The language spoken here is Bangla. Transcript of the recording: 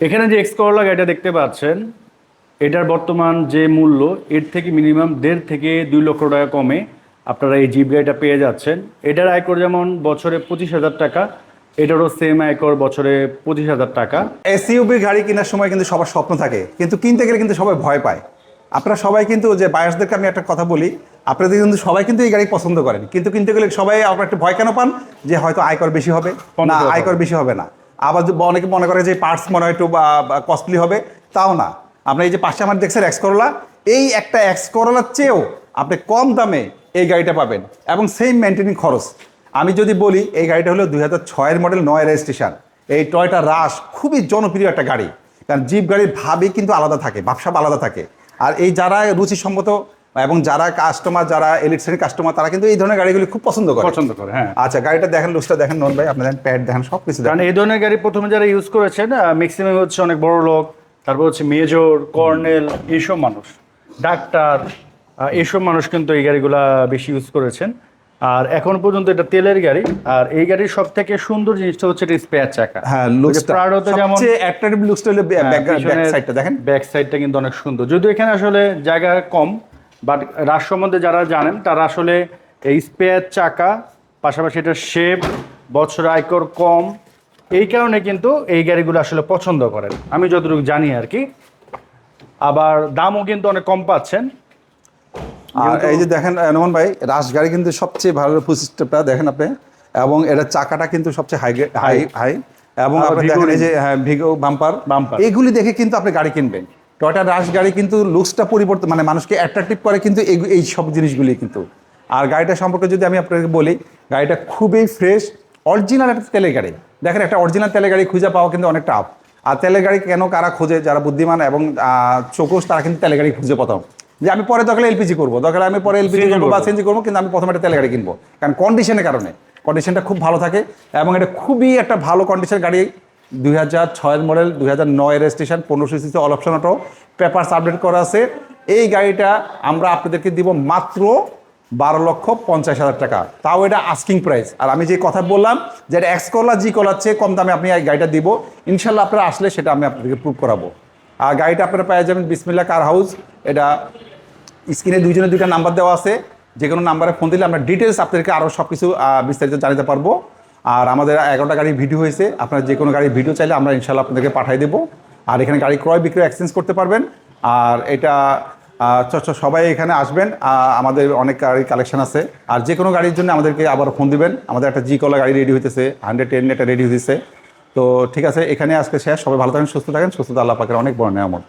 এখানে যে এক্স করলা গাড়িটা দেখতে পাচ্ছেন, এটার বর্তমান যে মূল্য, এর থেকে মিনিমাম 1.5 থেকে 2 লক্ষ টাকা কমে আপনারা এই জিপ গাড়িটা পেয়ে যাচ্ছেন। এটার আয়কর যেমন বছরে 25,000 টাকা, এটারও সেম আয়কর বছরে 25,000 টাকা। এসইউভি গাড়ি কেনার সময় কিন্তু সবার স্বপ্ন থাকে, কিন্তু কিনতে গেলে কিন্তু সবাই ভয় পায়। আপনারা সবাই কিন্তু, যে বায়ার্সদেরকে আমি একটা কথা বলি, আপনাদের কিন্তু সবাই কিন্তু এই গাড়ি পছন্দ করেন, কিন্তু কিনতে গেলে সবাই আপনার একটা ভয় কেন পান, যে হয়তো আয়কর বেশি হবে না, আয়কর বেশি হবে না। আবার অনেকে মনে করে যে পার্টস মনে হয় একটু কস্টলি হবে, তাও না। আপনার এই যে পাশে আমার দেখছেন এক্স করলা, এই একটা এক্স করলার চেয়েও আপনি কম দামে এই গাড়িটা পাবেন এবং সেম মেনটেনিং খরচ। আমি যদি বলি, এই গাড়িটা হলো 2006-এর মডেল, 9 রেজিস্ট্রেশন। এই টয়োটা রাশ খুবই জনপ্রিয় একটা গাড়ি, কারণ জিপ গাড়ির ভাবই কিন্তু আলাদা থাকে, ভাবসাব আলাদা থাকে। আর এই যারা রুচিসম্মত এবং যারা কাস্টমার, যারা এলিট শ্রেণীর কাস্টমার, তারা কিন্তু এই ধরনের গাড়িগুলি খুব পছন্দ করে। হ্যাঁ। আচ্ছা, গাড়িটা দেখেন, লুকসটা দেখেন নন ভাই, আপনাদের প্যাড দেখেন, সব কিছু কারণ দেখেন। এই ধরনের গাড়ি প্রথমে যারা ইউজ করেছেন ম্যাক্সিমাম হচ্ছে অনেক বড় লোক, তারপর হচ্ছে মেজর, কর্নেল, এইসব মানুষ, ডাক্তার, এইসব মানুষ কিন্তু এই গাড়িগুলা বেশি ইউজ করেছেন। আর এখন পর্যন্ত এটা তেলের গাড়ি। আর এই গাড়ির সব থেকে সুন্দর জিনিসটা হচ্ছে এটা স্পেয়ার চাকা। হ্যাঁ, লুকসটা প্রাডোতে যেমন সবচেয়ে অ্যাট্রাকটিভ লুকসটা হলো ব্যাক সাইডটা দেখেন। ব্যাক সাইডটা কিন্তু অনেক সুন্দর, যদিও এখানে আসলে জায়গা কম, বাট রাশ সম্বন্ধে যারা জানেন তারা আসলে এই স্পেয়ার চাকা, পাশাপাশি এটার শেপ, বছর আয়কর কম, এই কারণে কিন্তু এই গাড়িগুলো আসলে পছন্দ করেন, আমি যতটুকু জানি আর কি। আবার দামও কিন্তু অনেক কম পাচ্ছেন। আর এই যে দেখেন নোমান ভাই, রাশ গাড়ি কিন্তু সবচেয়ে ভালো ফুটস্টেপটা দেখেন আপনি, এবং এটা চাকাটা কিন্তু সবচেয়ে হাই এবং আপনি দেখেন এই যে ভিগো বাম্পার, এইগুলি দেখে কিন্তু আপনি গাড়ি কিনবেন। টয়োটা রাশ গাড়ি কিন্তু লুকসটা পরিবর্তন, মানে মানুষকে অ্যাট্রাকটিভ করে কিন্তু এই সব জিনিসগুলি কিন্তু। আর গাড়িটা সম্পর্কে যদি আমি আপনাকে বলি, গাড়িটা খুবই ফ্রেশ, অরিজিনাল একটা তেলের গাড়ি। দেখেন, একটা অরিজিনাল তেলের গাড়ি খুঁজে পাওয়া কিন্তু অনেক টাফ। আর তেলের গাড়ি কেন কারা খোঁজে, যারা বুদ্ধিমান এবং চৌকস, তারা কিন্তু তেলের গাড়ি খুঁজে প্রথম, যে আমি পরে দরকার এলপিজি করবো, দরকার আমি পরে এলপিজি করবো বা সিএনজি করবো, কিন্তু আমি প্রথমে একটা তেল গাড়ি কিনবো, কারণ কন্ডিশনের কারণে। কন্ডিশনটা খুব ভালো থাকে এবং এটা খুবই একটা ভালো কন্ডিশনের গাড়ি। 2006-এর model, 2009 registration, 1500 CC, all option auto, papers update করা আছে। এই গাড়িটা আমরা আপনাদেরকে দিব মাত্র 12,50,000 টাকা, তাও এটা আস্কিং প্রাইস। আর আমি যে কথা বললাম যে এটা এক্স করলা জি কলার চেয়ে কম দামে আপনি এই গাড়িটা দিব, ইনশাল্লাহ আপনারা আসলে সেটা আমি আপনাদেরকে প্রুভ করাবো। আর গাড়িটা আপনারা পেয়ে যাবেন বিসমিল্লাহ কার হাউস। এটা স্ক্রিনে দুইটা নাম্বার দেওয়া আছে, যে কোনো নাম্বারে ফোন দিলে আমরা ডিটেলস আপনাদেরকে আরও সব কিছু বিস্তারিত জানাতে পারবো। আর আমাদের 11টা গাড়ির ভিডিও হয়েছে, আপনারা যে কোনো গাড়ির ভিডিও চাইলে আমরা ইনশাল্লাহ আপনাদেরকে পাঠিয়ে দেবো। আর এখানে গাড়ি ক্রয় বিক্রয় এক্সচেঞ্জ করতে পারবেন। আর এটা সবাই এখানে আসবেন, আমাদের অনেক গাড়ির কালেকশন আছে। আর যে কোনো গাড়ির জন্য আমাদেরকে আবার ফোন দিবেন, আমাদের একটা জি কলা গাড়ি রেডি হইতেছে, 110 এটা রেডি হইতেছে। তো ঠিক আছে, এখানে আজকে শেষ। সবাই ভালো থাকেন, সুস্থ থাকেন। সুস্থতা আল্লাহ পাকের অনেক বড় নেয়ামত।